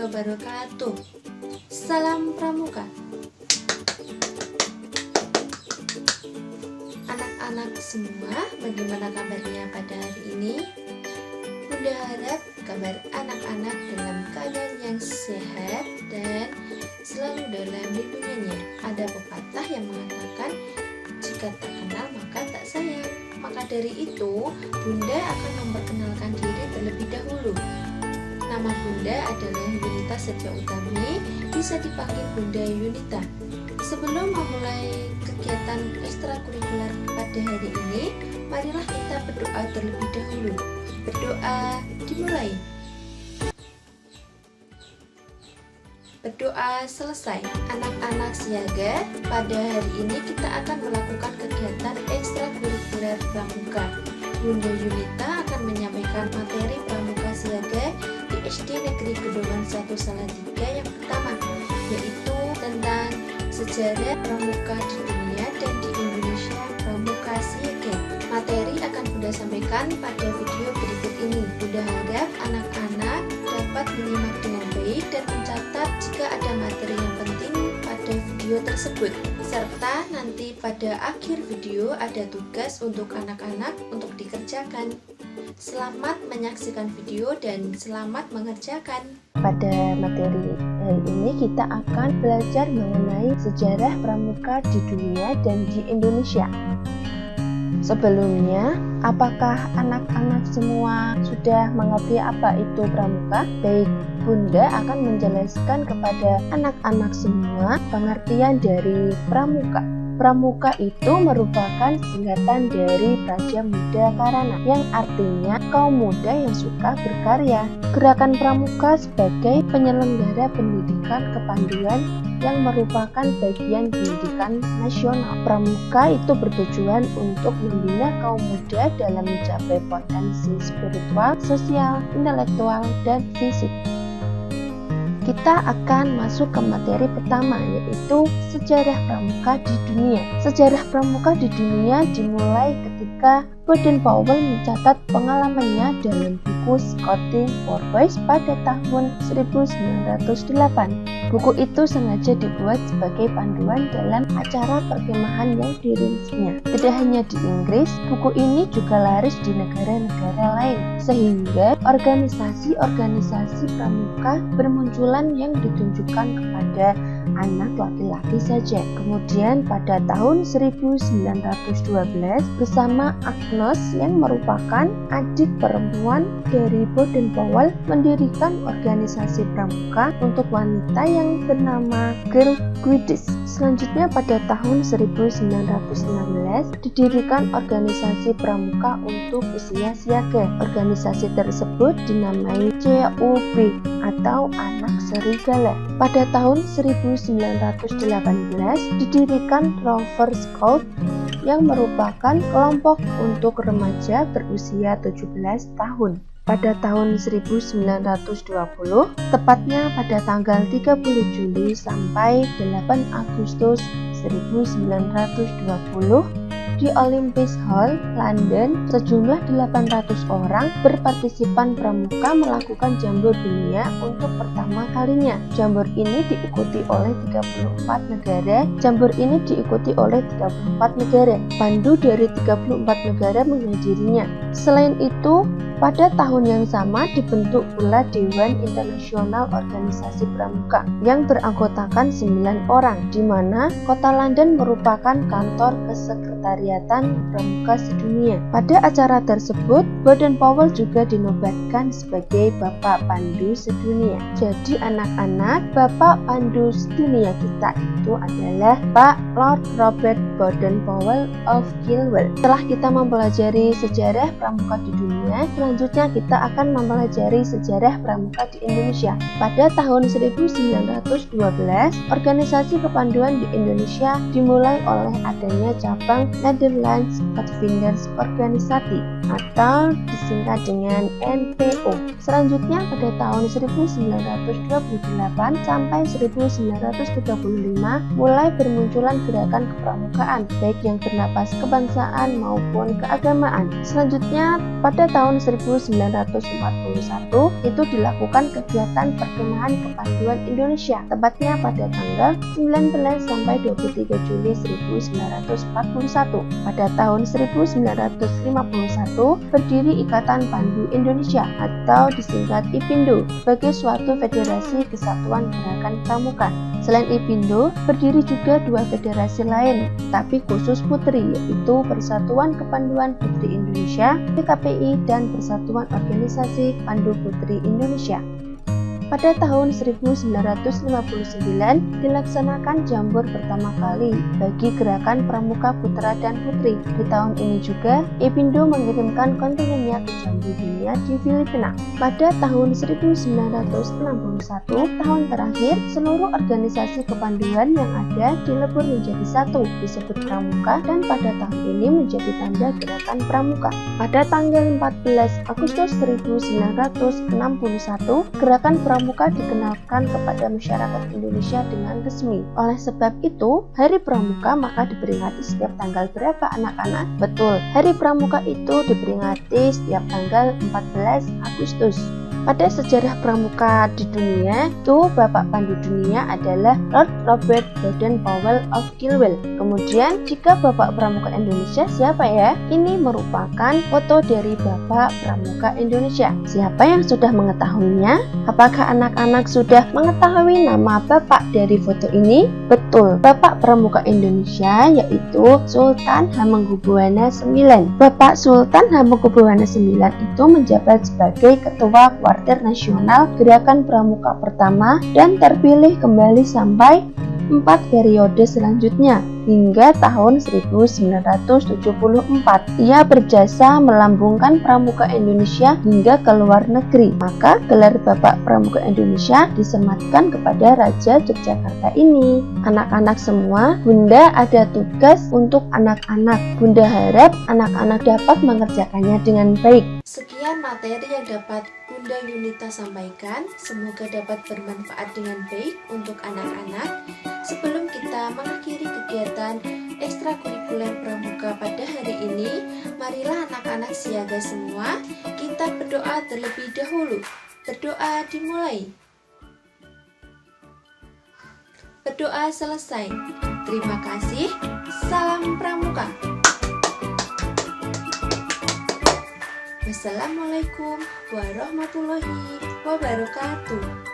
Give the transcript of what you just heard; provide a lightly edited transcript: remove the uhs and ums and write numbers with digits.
wabarakatuh. Salam Pramuka. Anak-anak semua, bagaimana kabarnya pada hari ini? Bunda harap kabar anak-anak dalam keadaan yang sehat dan selalu dalam lindungannya. Ada pepatah yang mengatakan, jika tak kenal maka tak sayang. Maka dari itu, Bunda akan memperkenalkan diri terlebih dahulu. Nama Bunda adalah Yunita Setia Utami, bisa dipanggil Bunda Yunita. Sebelum memulai kegiatan ekstrakurikuler pada hari ini, marilah kita berdoa terlebih dahulu. Berdoa dimulai. Berdoa selesai. Anak-anak siaga, pada hari ini kita akan melakukan kegiatan ekstrakurikuler Pramuka. Bunda Yunita akan menyampaikan materi Pramuka Siaga di SD Negeri Gedongan 1 Salatiga yang pertama, yaitu tentang sejarah Pramuka di dunia dan di Indonesia Pramuka Siaga. Materi akan Bunda sampaikan pada video berikut ini. Bunda harap anak-anak dapat menyimak dengan baik dan mencatat jika ada materi yang penting pada video tersebut. Serta nanti pada akhir video ada tugas untuk anak-anak untuk dikerjakan. Selamat menyaksikan video dan selamat mengerjakan. Pada materi hari ini kita akan belajar mengenai sejarah pramuka di dunia dan di Indonesia. Sebelumnya, apakah anak-anak semua sudah mengerti apa itu pramuka? Baik, Bunda akan menjelaskan kepada anak-anak semua pengertian dari pramuka. Pramuka itu merupakan singkatan dari Praja Muda Karana, yang artinya kaum muda yang suka berkarya. Gerakan pramuka sebagai penyelenggara pendidikan kepanduan yang merupakan bagian pendidikan nasional. Pramuka itu bertujuan untuk membina kaum muda dalam mencapai potensi spiritual, sosial, intelektual, dan fisik. Kita akan masuk ke materi pertama, yaitu sejarah pramuka di dunia. Sejarah pramuka di dunia dimulai ketika Baden-Powell mencatat pengalamannya dalam buku Scouting for Boys pada tahun 1908. Buku itu sengaja dibuat sebagai panduan dalam acara perkemahan yang dirilisnya. Tidak hanya di Inggris, buku ini juga laris di negara-negara lain, sehingga organisasi-organisasi pramuka bermunculan yang ditunjukkan kepada anak laki-laki saja. Kemudian pada tahun 1912 bersama Agnes yang merupakan adik perempuan dari Baden-Powell mendirikan organisasi pramuka untuk wanita yang bernama Girl Guides. Selanjutnya pada tahun 1916 didirikan organisasi pramuka untuk usia siaga. Organisasi tersebut dinamai CUB atau Anak Serigala. Pada tahun 1918 didirikan Rover Scout yang merupakan kelompok untuk remaja berusia 17 tahun. Pada tahun 1920, tepatnya pada tanggal 30 Juli sampai 8 Agustus 1920, di Olympic Hall, London, sejumlah 800 orang berpartisipan pramuka melakukan jambor dunia untuk pertama kalinya. Jambor ini diikuti oleh 34 negara. Pandu dari 34 negara menghadirinya. Selain itu, pada tahun yang sama dibentuk pula Dewan Internasional Organisasi Pramuka yang beranggotakan 9 orang, di mana kota London merupakan kantor kesekretariatan pramuka sedunia. Pada acara tersebut, Baden-Powell juga dinobatkan sebagai Bapak Pandu Sedunia. Jadi anak-anak, Bapak Pandu Sedunia kita itu adalah Pak Lord Robert Baden-Powell of Gilwell. Setelah kita mempelajari sejarah pramuka di dunia, selanjutnya kita akan mempelajari sejarah pramuka di Indonesia. Pada tahun 1912, organisasi kepanduan di Indonesia dimulai oleh adanya cabang Netherlands Pathfinders Organisasi. atau disingkat dengan NPO. Selanjutnya pada tahun 1928 sampai 1935 mulai bermunculan gerakan kepramukaan baik yang bernapas kebangsaan maupun keagamaan. Selanjutnya pada tahun 1941 itu dilakukan kegiatan perkemahan kepanduan Indonesia, tepatnya pada tanggal 19 sampai 23 Juli 1941. Pada tahun 1951 berdiri Ikatan Pandu Indonesia atau disingkat IPINDO sebagai suatu federasi kesatuan gerakan pramuka. Selain IPINDO, berdiri juga dua federasi lain, tapi khusus putri, yaitu Persatuan Kepanduan Putri Indonesia (PKPI) dan Persatuan Organisasi Pandu Putri Indonesia. Pada tahun 1959 dilaksanakan jambor pertama kali bagi gerakan pramuka putra dan putri. Di tahun ini juga IPINDO mengirimkan kontingennya ke jambu dunia di Filipina. Pada tahun 1961, tahun terakhir, seluruh organisasi kepanduan yang ada dilebur menjadi satu, disebut pramuka, dan pada tahun ini menjadi tanda gerakan pramuka. Pada tanggal 14 Agustus 1961, gerakan pramuka dikenalkan kepada masyarakat Indonesia dengan resmi. Oleh sebab itu, Hari Pramuka maka diperingati setiap tanggal berapa anak-anak? Betul, Hari Pramuka itu diperingati setiap tanggal 14 Agustus. Pada sejarah pramuka di dunia, itu Bapak Pandu Dunia adalah Lord Robert Baden-Powell of Kilwell. Kemudian, jika Bapak Pramuka Indonesia siapa ya? Ini merupakan foto dari Bapak Pramuka Indonesia. Siapa yang sudah mengetahuinya? Apakah anak-anak sudah mengetahui nama Bapak dari foto ini? Betul, Bapak Pramuka Indonesia yaitu Sultan Hamengkubuwana IX. Bapak Sultan Hamengkubuwana IX itu menjabat sebagai Ketua Kuartir Nasional Gerakan Pramuka pertama dan terpilih kembali sampai 4 periode selanjutnya hingga tahun 1974. Ia berjasa melambungkan pramuka Indonesia hingga ke luar negeri. Maka gelar Bapak Pramuka Indonesia disematkan kepada Raja Yogyakarta ini. Anak-anak semua, Bunda ada tugas untuk anak-anak. Bunda harap anak-anak dapat mengerjakannya dengan baik. Sekian materi yang dapat Bunda Yunita sampaikan. Semoga dapat bermanfaat dengan baik untuk anak-anak. Sebelum kita mengakhiri kegiatan ekstrakurikuler pramuka pada hari ini, marilah anak-anak siaga semua, kita berdoa terlebih dahulu. Berdoa dimulai. Berdoa selesai. Terima kasih. Salam pramuka. Wassalamualaikum warahmatullahi wabarakatuh.